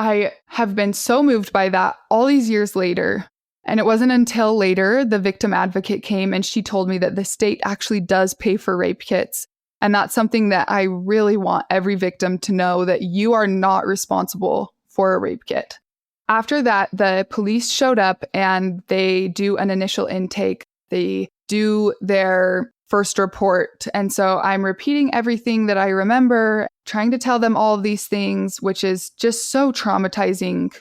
I have been so moved by that all these years later. And it wasn't until later the victim advocate came and she told me that the state actually does pay for rape kits. And that's something that I really want every victim to know, that you are not responsible for a rape kit. After that, the police showed up and they do an initial intake. They do their first report. And so I'm repeating everything that I remember, trying to tell them all of these things, which is just so traumatizing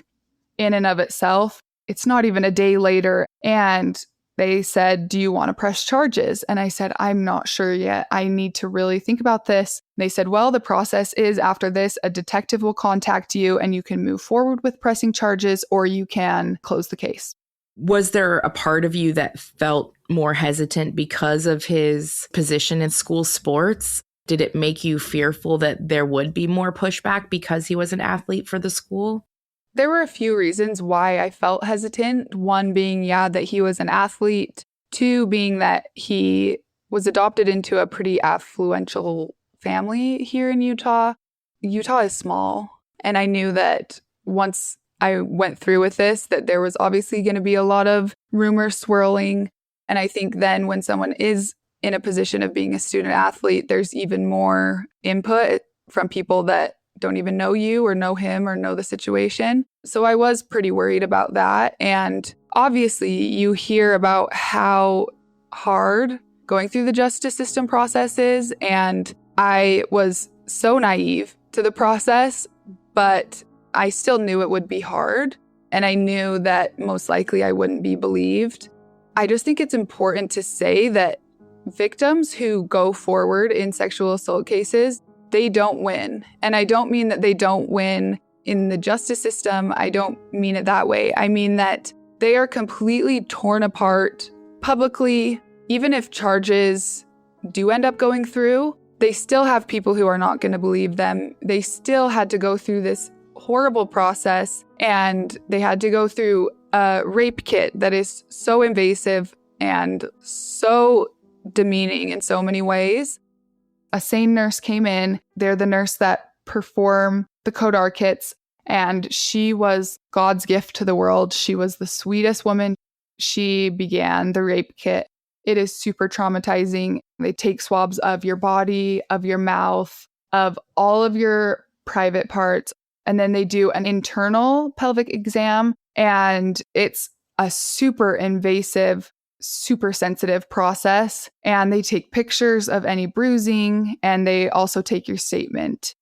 in and of itself. It's not even a day later. And they said, "Do you want to press charges?" And I said, "I'm not sure yet. I need to really think about this." They said, "Well, the process is after this, a detective will contact you and you can move forward with pressing charges or you can close the case." Was there a part of you that felt more hesitant because of his position in school sports? Did it make you fearful that there would be more pushback because he was an athlete for the school? There were a few reasons why I felt hesitant. One being, that he was an athlete. Two being that he was adopted into a pretty affluential family here in Utah. Utah is small. And I knew that once I went through with this, that there was obviously going to be a lot of rumors swirling. And I think then when someone is in a position of being a student athlete, there's even more input from people that don't even know you or know him or know the situation. So I was pretty worried about that. And obviously you hear about how hard going through the justice system process is. And I was so naive to the process, but I still knew it would be hard. And I knew that most likely I wouldn't be believed. I just think it's important to say that victims who go forward in sexual assault cases, they don't win. And I don't mean that they don't win in the justice system. I don't mean it that way. I mean that they are completely torn apart publicly. Even if charges do end up going through, they still have people who are not going to believe them. They still had to go through this horrible process, and they had to go through a rape kit that is so invasive and so demeaning in so many ways. A sane nurse came in. They're the nurse that perform the Codar kits, and she was God's gift to the world. She was the sweetest woman. She began the rape kit. It is super traumatizing. They take swabs of your body, of your mouth, of all of your private parts, and then they do an internal pelvic exam, and it's a super invasive, super sensitive process. And they take pictures of any bruising, and they also take your statement.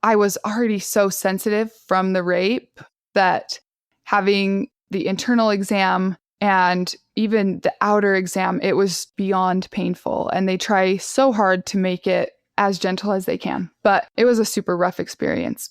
I was already so sensitive from the rape that having the internal exam and even the outer exam, it was beyond painful. And they try so hard to make it as gentle as they can. But it was a super rough experience.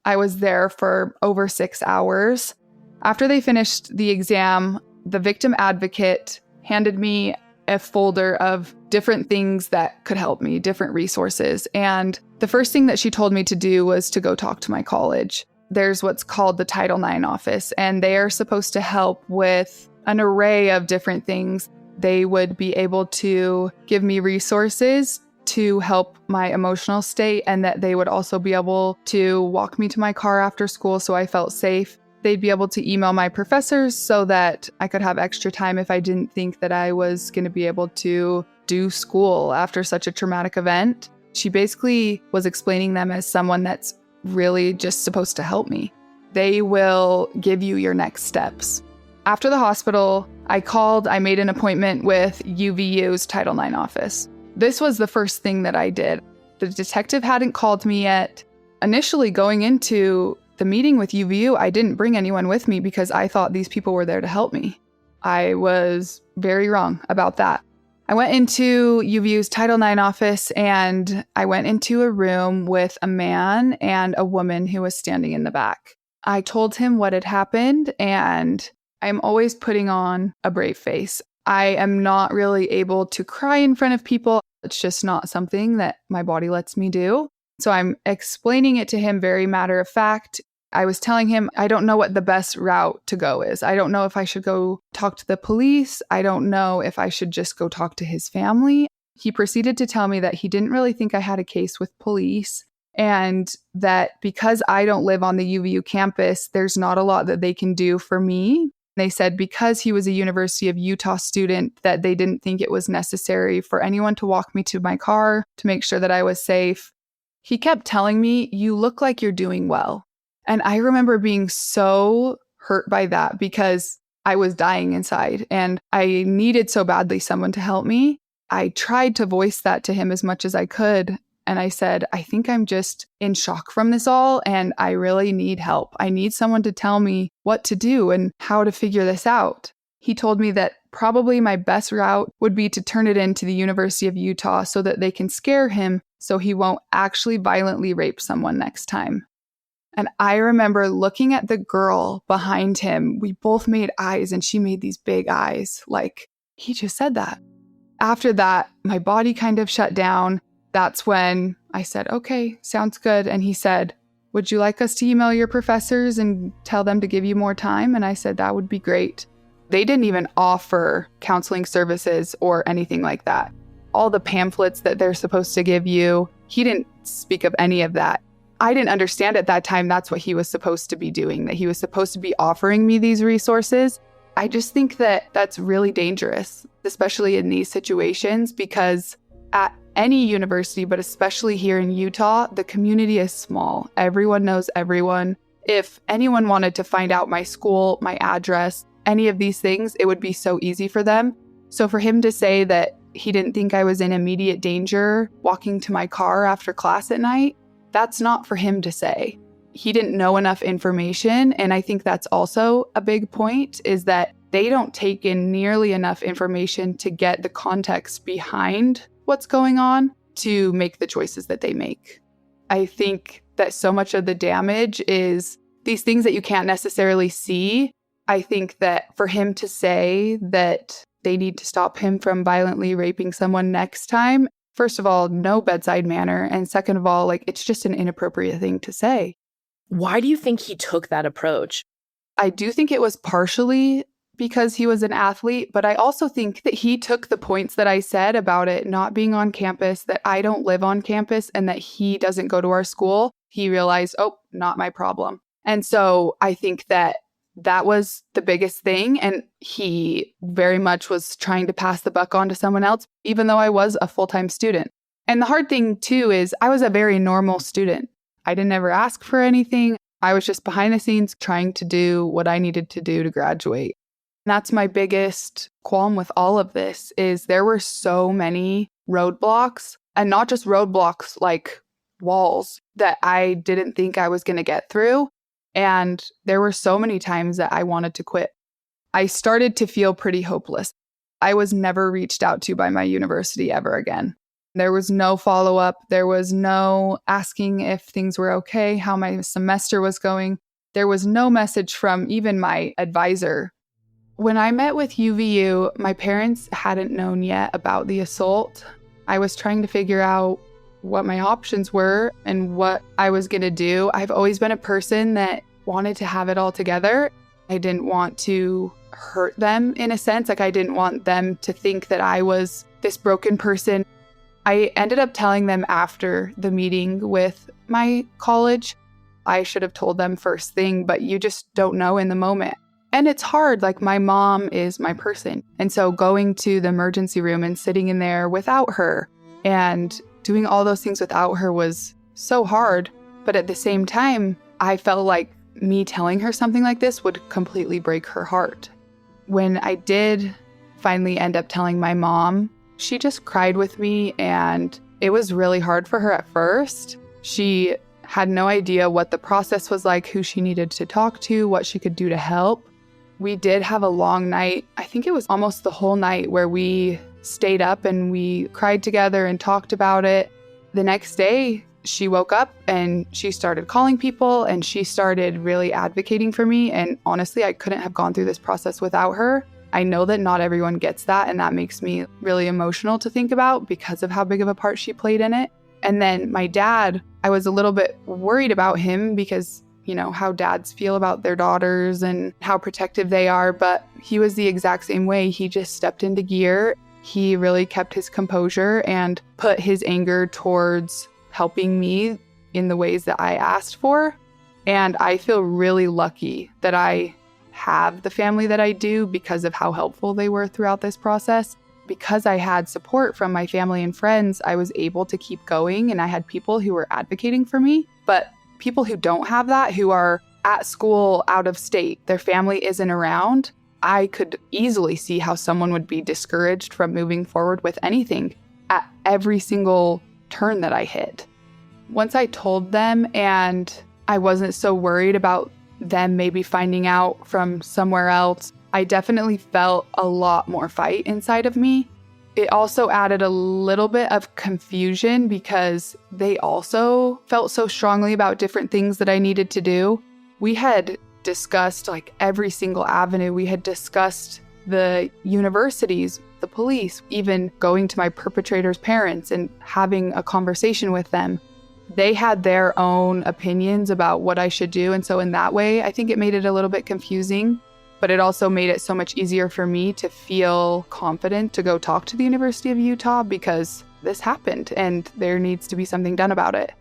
I was there for over 6 hours. After they finished the exam, the victim advocate handed me a folder of different things that could help me, different resources. And the first thing that she told me to do was to go talk to my college. There's what's called the Title IX office, and they are supposed to help with an array of different things. They would be able to give me resources to help my emotional state, and that they would also be able to walk me to my car after school so I felt safe. They'd be able to email my professors so that I could have extra time if I didn't think that I was going to be able to do school after such a traumatic event. She basically was explaining them as someone that's really just supposed to help me. They will give you your next steps. After the hospital, I made an appointment with UVU's Title IX office. This was the first thing that I did. The detective hadn't called me yet. Initially, going into the meeting with UVU, I didn't bring anyone with me because I thought these people were there to help me. I was very wrong about that. I went into UVU's Title IX office, and I went into a room with a man and a woman who was standing in the back. I told him what had happened, and I'm always putting on a brave face. I am not really able to cry in front of people. It's just not something that my body lets me do. So I'm explaining it to him very matter of fact. I was telling him, I don't know what the best route to go is. I don't know if I should go talk to the police. I don't know if I should just go talk to his family. He proceeded to tell me that he didn't really think I had a case with police, and that because I don't live on the UVU campus, there's not a lot that they can do for me. They said because he was a University of Utah student, that they didn't think it was necessary for anyone to walk me to my car to make sure that I was safe. He kept telling me, "You look like you're doing well." And I remember being so hurt by that because I was dying inside and I needed so badly someone to help me. I tried to voice that to him as much as I could. And I said, "I think I'm just in shock from this all, and I really need help. I need someone to tell me what to do and how to figure this out." He told me that probably my best route would be to turn it into the University of Utah so that they can scare him so he won't actually violently rape someone next time. And I remember looking at the girl behind him. We both made eyes, and she made these big eyes, like, he just said that. After that, my body kind of shut down. That's when I said, "Okay, sounds good." And he said, "Would you like us to email your professors and tell them to give you more time?" And I said, "That would be great." They didn't even offer counseling services or anything like that. All the pamphlets that they're supposed to give you, he didn't speak of any of that. I didn't understand at that time that's what he was supposed to be doing, that he was supposed to be offering me these resources. I just think that that's really dangerous, especially in these situations, because at any university, but especially here in Utah, the community is small. Everyone knows everyone. If anyone wanted to find out my school, my address, any of these things, it would be so easy for them. So for him to say that he didn't think I was in immediate danger walking to my car after class at night, that's not for him to say. He didn't know enough information. And I think that's also a big point, is that they don't take in nearly enough information to get the context behind what's going on to make the choices that they make. I think that so much of the damage is these things that you can't necessarily see. I think that for him to say that they need to stop him from violently raping someone next time, first of all, no bedside manner. And second of all, it's just an inappropriate thing to say. Why do you think he took that approach? I do think it was partially because he was an athlete, but I also think that he took the points that I said about it not being on campus, that I don't live on campus, and that he doesn't go to our school. He realized, oh, not my problem. And so I think that that was the biggest thing. And he very much was trying to pass the buck on to someone else, even though I was a full-time student. And the hard thing too is I was a very normal student. I didn't ever ask for anything. I was just behind the scenes trying to do what I needed to do to graduate. That's my biggest qualm with all of this, is there were so many roadblocks, and not just roadblocks like walls, that I didn't think I was going to get through. And there were so many times that I wanted to quit. I started to feel pretty hopeless. I was never reached out to by my university ever again. There was no follow-up. There was no asking if things were okay, how my semester was going. There was no message from even my advisor. When I met with UVU, my parents hadn't known yet about the assault. I was trying to figure out what my options were and what I was going to do. I've always been a person that wanted to have it all together. I didn't want to hurt them in a sense. I didn't want them to think that I was this broken person. I ended up telling them after the meeting with my college. I should have told them first thing, but you just don't know in the moment. And it's hard. My mom is my person. And so going to the emergency room and sitting in there without her and doing all those things without her was so hard. But at the same time, I felt like me telling her something like this would completely break her heart. When I did finally end up telling my mom, she just cried with me, and it was really hard for her at first. She had no idea what the process was like, who she needed to talk to, what she could do to help. We did have a long night. I think it was almost the whole night where we stayed up and we cried together and talked about it. The next day, she woke up and she started calling people and she started really advocating for me. And honestly, I couldn't have gone through this process without her. I know that not everyone gets that, and that makes me really emotional to think about because of how big of a part she played in it. And then my dad, I was a little bit worried about him because, how dads feel about their daughters and how protective they are. But he was the exact same way. He just stepped into gear. He really kept his composure and put his anger towards helping me in the ways that I asked for. And I feel really lucky that I have the family that I do because of how helpful they were throughout this process. Because I had support from my family and friends, I was able to keep going, and I had people who were advocating for me. But people who don't have that, who are at school out of state, their family isn't around, I could easily see how someone would be discouraged from moving forward with anything at every single turn that I hit. Once I told them and I wasn't so worried about them maybe finding out from somewhere else, I definitely felt a lot more fight inside of me. It also added a little bit of confusion because they also felt so strongly about different things that I needed to do. We had discussed like every single avenue. We had discussed the universities, the police, even going to my perpetrator's parents and having a conversation with them. They had their own opinions about what I should do. And so in that way, I think it made it a little bit confusing. But it also made it so much easier for me to feel confident to go talk to the University of Utah because this happened and there needs to be something done about it.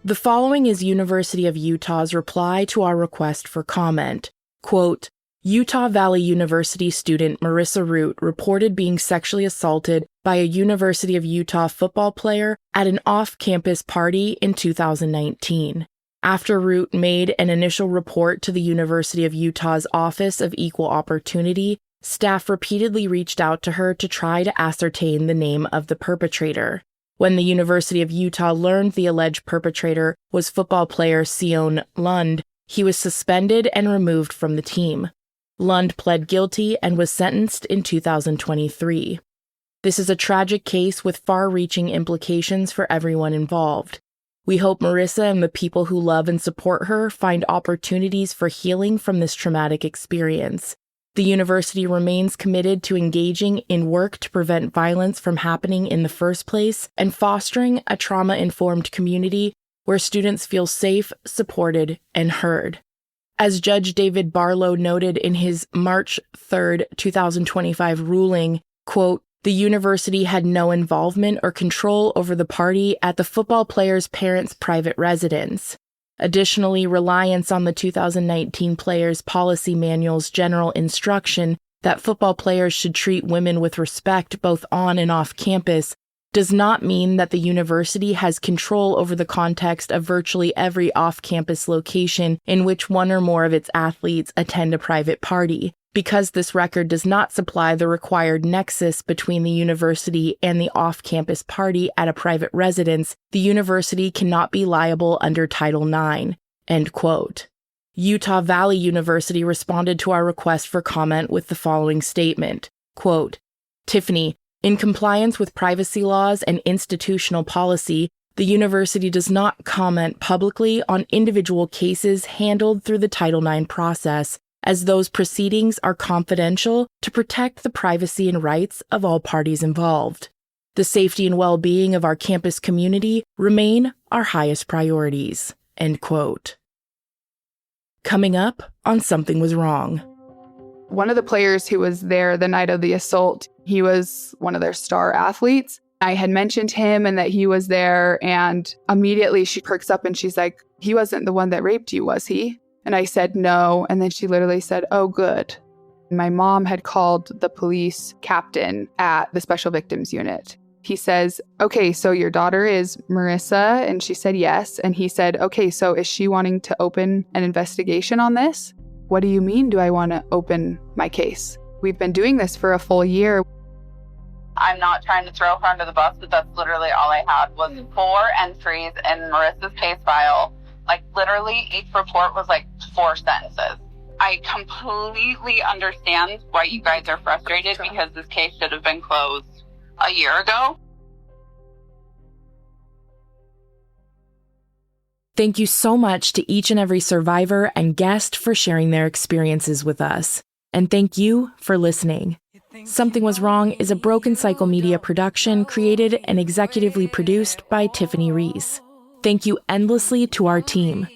The following is University of Utah's reply to our request for comment. Quote, Utah Valley University student Marissa Root reported being sexually assaulted by a University of Utah football player at an off-campus party in 2019. After Root made an initial report to the University of Utah's Office of Equal Opportunity, staff repeatedly reached out to her to try to ascertain the name of the perpetrator. When the University of Utah learned the alleged perpetrator was football player Sion Lund, he was suspended and removed from the team. Lund pled guilty and was sentenced in 2023. This is a tragic case with far-reaching implications for everyone involved. We hope Marissa and the people who love and support her find opportunities for healing from this traumatic experience. The university remains committed to engaging in work to prevent violence from happening in the first place and fostering a trauma-informed community where students feel safe, supported, and heard. As Judge David Barlow noted in his March 3, 2025 ruling, quote, the university had no involvement or control over the party at the football player's parents' private residence. Additionally, reliance on the 2019 Players Policy Manual's general instruction that football players should treat women with respect both on and off campus does not mean that the university has control over the context of virtually every off-campus location in which one or more of its athletes attend a private party. Because this record does not supply the required nexus between the university and the off-campus party at a private residence, the university cannot be liable under Title IX. End quote. Utah Valley University responded to our request for comment with the following statement, quote, Tiffany, in compliance with privacy laws and institutional policy, the university does not comment publicly on individual cases handled through the Title IX process, as those proceedings are confidential to protect the privacy and rights of all parties involved. The safety and well-being of our campus community remain our highest priorities. End quote. Coming up on Something Was Wrong. One of the players who was there the night of the assault, he was one of their star athletes. I had mentioned him and that he was there, and immediately she perks up and she's like, he wasn't the one that raped you, was he? And I said no, and then she literally said, oh, good. My mom had called the police captain at the Special Victims Unit. He says, okay, so your daughter is Marissa? And she said yes. And he said, okay, so is she wanting to open an investigation on this? What do you mean, do I want to open my case? We've been doing this for a full year. I'm not trying to throw her under the bus, but that's literally all I had was 4 entries in Marissa's case file. Like, literally, each report was like 4 sentences. I completely understand why you guys are frustrated because this case should have been closed a year ago. Thank you so much to each and every survivor and guest for sharing their experiences with us. And thank you for listening. Something Was Wrong is a Broken Cycle Media production created and executively produced by Tiffany Reese. Thank you endlessly to our team.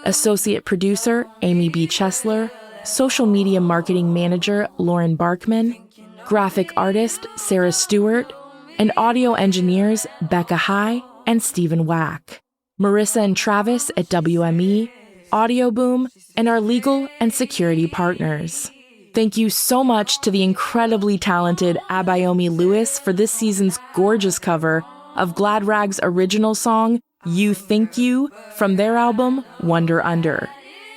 Associate producer, Amy B. Chesler, social media marketing manager, Lauren Barkman, graphic artist, Sarah Stewart, and audio engineers, Becca High and Stephen Wack, Marissa and Travis at WME, Audio Boom, and our legal and security partners. Thank you so much to the incredibly talented Abayomi Lewis for this season's gorgeous cover of Glad Rag's original song, You Think You, from their album, Wonder Under.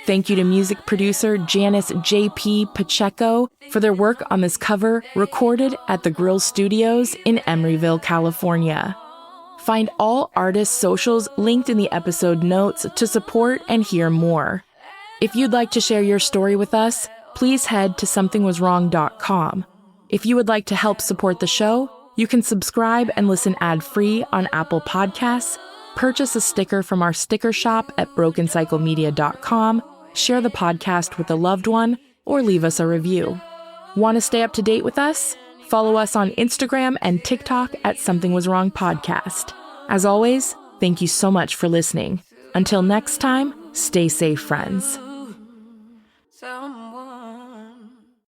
Thank you to music producer Janice J.P. Pacheco for their work on this cover, recorded at the Grill Studios in Emeryville, California. Find all artists' socials linked in the episode notes to support and hear more. If you'd like to share your story with us, please head to somethingwaswrong.com. If you would like to help support the show, you can subscribe and listen ad-free on Apple Podcasts, purchase a sticker from our sticker shop at brokencyclemedia.com, share the podcast with a loved one, or leave us a review. Want to stay up to date with us? Follow us on Instagram and TikTok at Something Was Wrong Podcast. As always, thank you so much for listening. Until next time, stay safe, friends. So